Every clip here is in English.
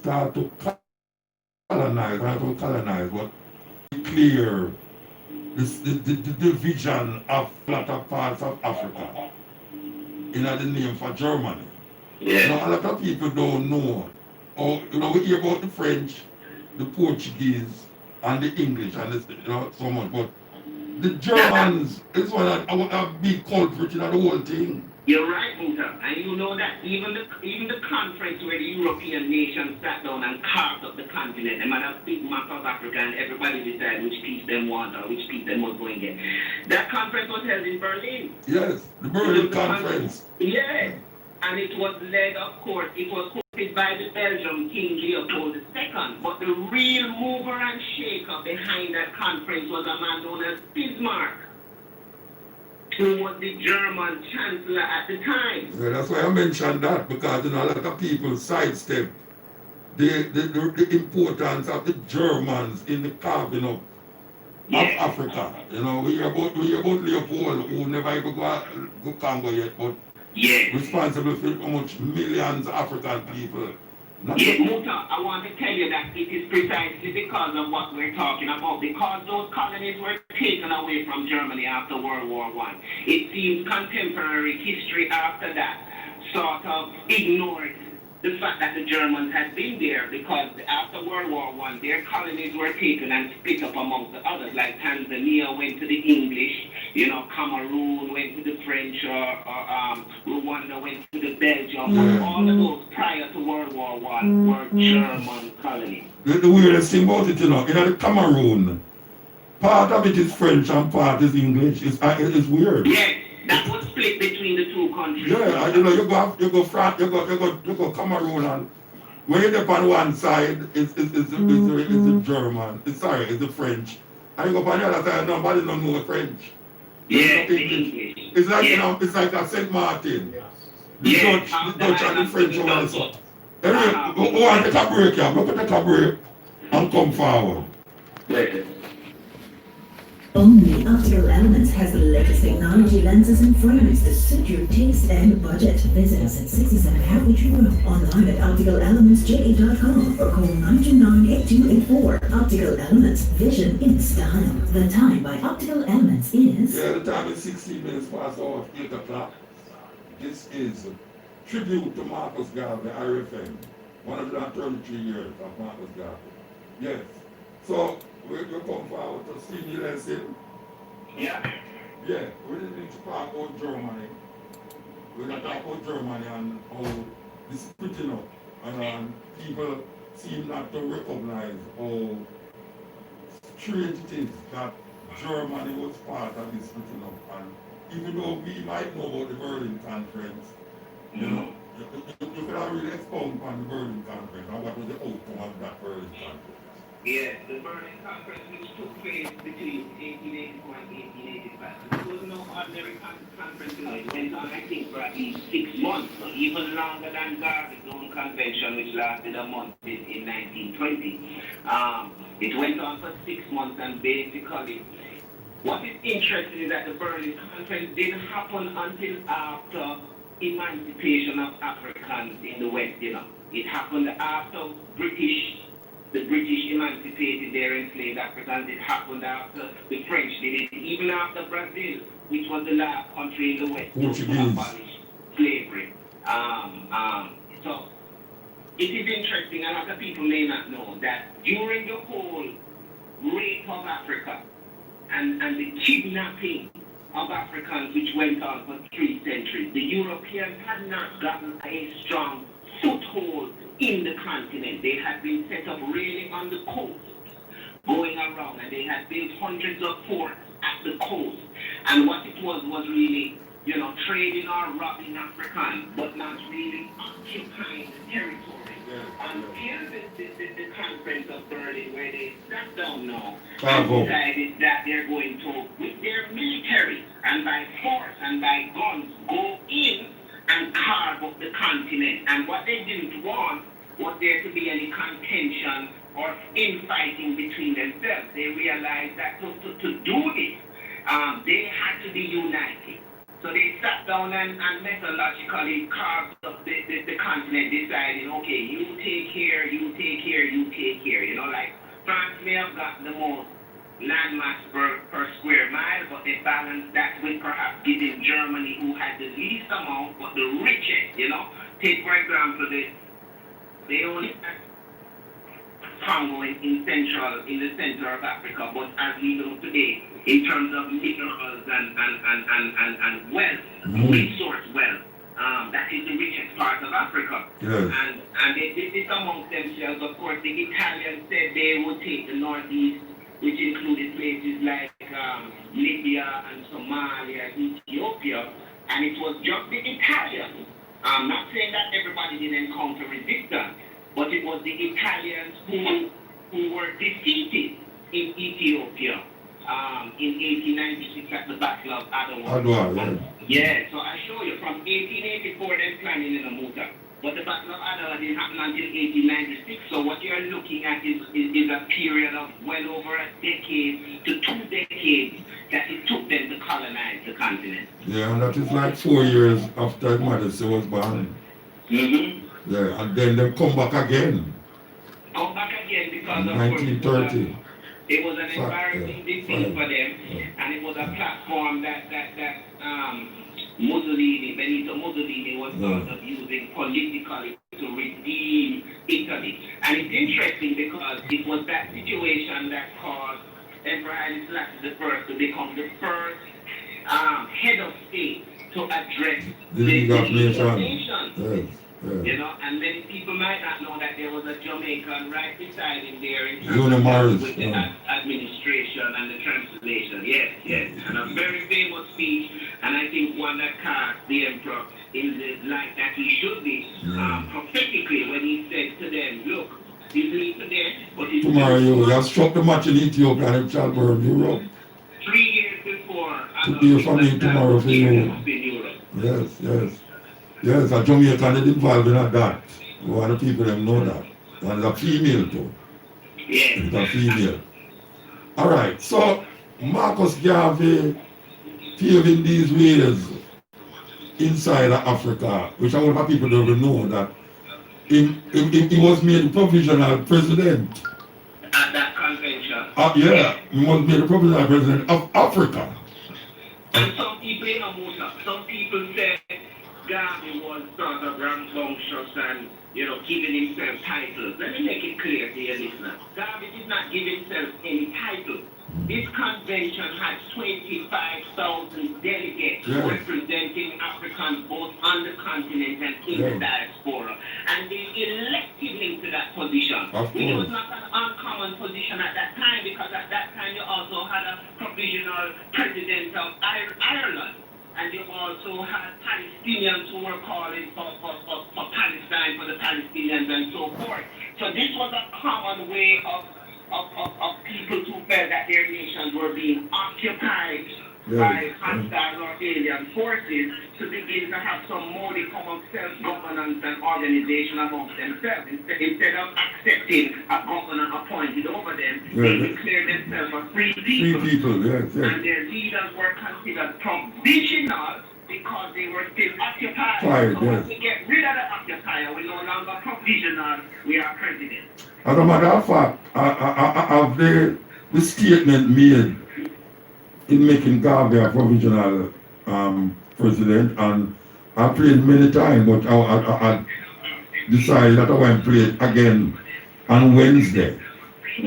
start to colonize, but clear the division of a lot of parts of Africa in the name for Germany. Yeah. Now, a lot of people don't know. Or, we hear about the French, the Portuguese, and the English, and so much. But the Germans is one of a big culprit in the whole thing. You're right, Muta. And you know that even the conference where the European nations sat down and carved up the continent, they had a big map of Africa and everybody decided which piece they want or which piece they must go and get. That conference was held in Berlin. Yes, the Berlin Conference. Yeah. And it was led, of course, it was hosted by the Belgian King Leopold II. But the real mover and shaker behind that conference was a man known as Bismarck, who was the German chancellor at the time. Yeah, that's why I mentioned that, because a lot of people sidestep the importance of the Germans in the carving up of Africa. We hear about Leopold, who never even go Congo yet, but responsible for how much millions of African people. Yes, Muta, I want to tell you that it is precisely because of what we're talking about, because those colonies were taken away from Germany after World War I. It seems contemporary history after that sort of ignored the fact that the Germans had been there, because after World War I, their colonies were taken and split up amongst the others, like Tanzania went to the English, Cameroon went to the French, Rwanda went to the Belgium. All of those prior to World War I were German colonies. The weirdest thing about it, in the Cameroon, part of it is French and part is English. It's weird. Yes. That was split between the two countries. Yeah, you go France, you go Cameroon, and when you're up on one side, it's the German. It's the French. And you go on the other side, nobody don't know French. Yeah, the English. It's like it's like a Saint Martin. The Dutch and the French also. Anyway, go on, take a break here. Go take a break and come forward. Only Optical Elements has the latest technology lenses and frames to suit your taste and budget. Visit us at 67 Outreach Road, online at opticalelementsja.com or call 929-8284. Optical Elements, vision in style. The time by Optical Elements is... Yeah, the time is 16 minutes past 8 o'clock. This is tribute to Marcus Garvey, IRIE FM. 133 years of Marcus Garvey. Yes. So, we come forward to see the lesson. Yeah. Yeah, we didn't need to talk about Germany. We didn't talk about Germany and how it's splitting up. And people seem not to recognize how strange it is that Germany was part of this splitting up. And even though we might know about the Berlin Conference, you could have really expound on the Berlin Conference and what was the outcome of that Berlin Conference. Yes, the Berlin Conference, which took place between 1884 and 1885. It was no ordinary conference. It went on, I think, for at least 6 months, or even longer than Garvey's own convention, which lasted a month in 1920. It went on for 6 months, and basically, what is interesting is that the Berlin Conference didn't happen until after emancipation of Africans in the West. It happened after the British emancipated their enslaved Africans. It happened after the French did it, even after Brazil, which was the last country in the West to abolish slavery. So it is interesting, a lot of people may not know that during the whole rape of Africa and the kidnapping of Africans, which went on for 3 centuries, the Europeans had not gotten a strong foothold in the continent. They had been set up really on the coast, going around, and they had built hundreds of forts at the coast. And what it was really, trading or robbing Africans, but not really occupying the territory. Until the conference of Berlin, where they sat down now and decided that they're going to, with their military and by force and by guns, go in and carve up the continent. And what they didn't want was there to be any contention or infighting between themselves. They realized that to do this, they had to be united. So they sat down and methodologically carved up the continent, deciding, okay, you take take care, you take care, you take care. You know, like France may have got the most landmass per square mile, but they balanced that with perhaps giving Germany, who had the least amount, but the richest, you know. Take, for example, they only have Congo in the center of Africa, but as we know today, in terms of minerals and wealth, resource wealth, that is the richest part of Africa. Yes. And they did this amongst themselves. Of course, the Italians said they would take the northeast, which included places like Libya and Somalia, Ethiopia, and it was just the Italians. I'm not saying that everybody didn't encounter resistance, but it was the Italians who were defeated in Ethiopia in 1896 at the Battle of Adwa. Yeah, so I show you from 1884 they're planning in a Muta. But the Battle of Adwa didn't happen until 1896, so what you're looking at is a period of well over a decade to 2 decades that it took them to colonize the continent. Yeah, and that is like 4 years after Madison was born. Mm-hmm. Yeah, and then they come back again. Come back again because of 1930. It was an embarrassing defeat for them, and it was a platform that Benito Mussolini was sort of using politically to redeem Italy. And it's interesting because it was that situation that caused Emperor Haile Selassie I to become the first head of state to address the League of Nations. Yes. Yeah. You know, and many people might not know that there was a Jamaican right beside him there in terms of with the administration and the translation. Yes. And a very famous speech, and I think one that cast the emperor in the light that he should be, prophetically, when he said to them, look, you leave today, but it's tomorrow you have struck the match in Ethiopia and it shall burn Europe. 3 years before. Today for me, tomorrow for you. Yes. Yes, a Jamaican is involved in that. One of the people them know that. And it's a female too. Yeah. It's a female. Alright, so Marcus Garvey paving these ways inside of Africa, which a lot of people don't even know that he was made provisional president. At that convention. He was made provisional president of Africa. And some people in Amusa, some people say Garvey was sort of rambunctious and, giving himself titles. Let me make it clear to your listeners. Garvey did not give himself any title. This convention had 25,000 delegates representing Africans both on the continent and in the diaspora. And they elected him to that position. It was not an uncommon position at that time, because at that time you also had a provisional president of Ireland. And you also had Palestinians who were calling for Palestine, for the Palestinians and so forth. So this was a common way of people who felt that their nations were being occupied by hostile or alien forces to begin to have some modicum of self-governance and organization amongst themselves. Instead of accepting a governor appointed over them, they declared themselves a free people. And their leaders were considered provisional because they were still occupied. So once we get rid of the occupier, we're no longer provisional, we are president. As a matter of fact, of the statement made in making Garvey a provisional president, and I played many times, but I decided that I want to play it again on Wednesday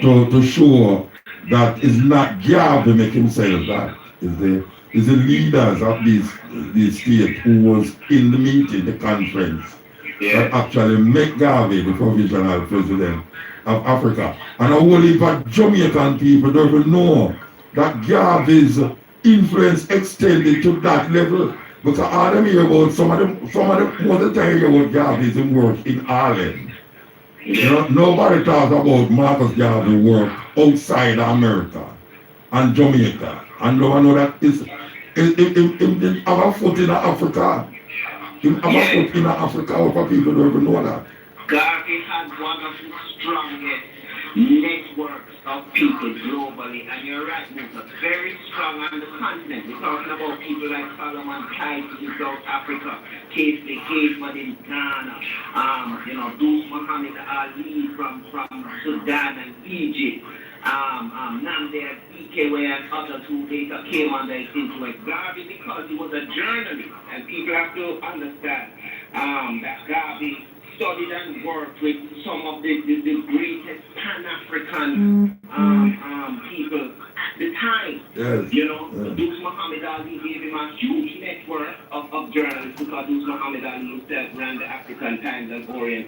to show that it's not Garvey making himself that. It's the leaders of these states who was in the meeting, the conference, that actually make Garvey the provisional president of Africa. And a whole heap of Jamaican people don't even know that Garvey's influence extended to that level. Because all them hear about some of them most of the time hear about Garvey's work in Ireland. Nobody talks about Marcus Garvey work outside America and Jamaica. And no one know that he have a foot in Africa. He have a foot in Africa, what people don't even know that. Garvey had one of the strongest networks of people globally, and you're right, Musa, very strong on the continent. We're talking about people like Solomon Kite in South Africa, Casey Caveman in Ghana, Deuce Muhammad Ali from Sudan and Egypt, Namdev Ikewe and others who later came under his influence. Garvey, because he was a journalist, and people have to understand that Garvey studied and worked with some of the greatest Pan-African people at the time. Yes. Deuce Muhammad Ali gave him a huge network of journalists because Deuce Muhammad Ali himself ran the African Times and Orient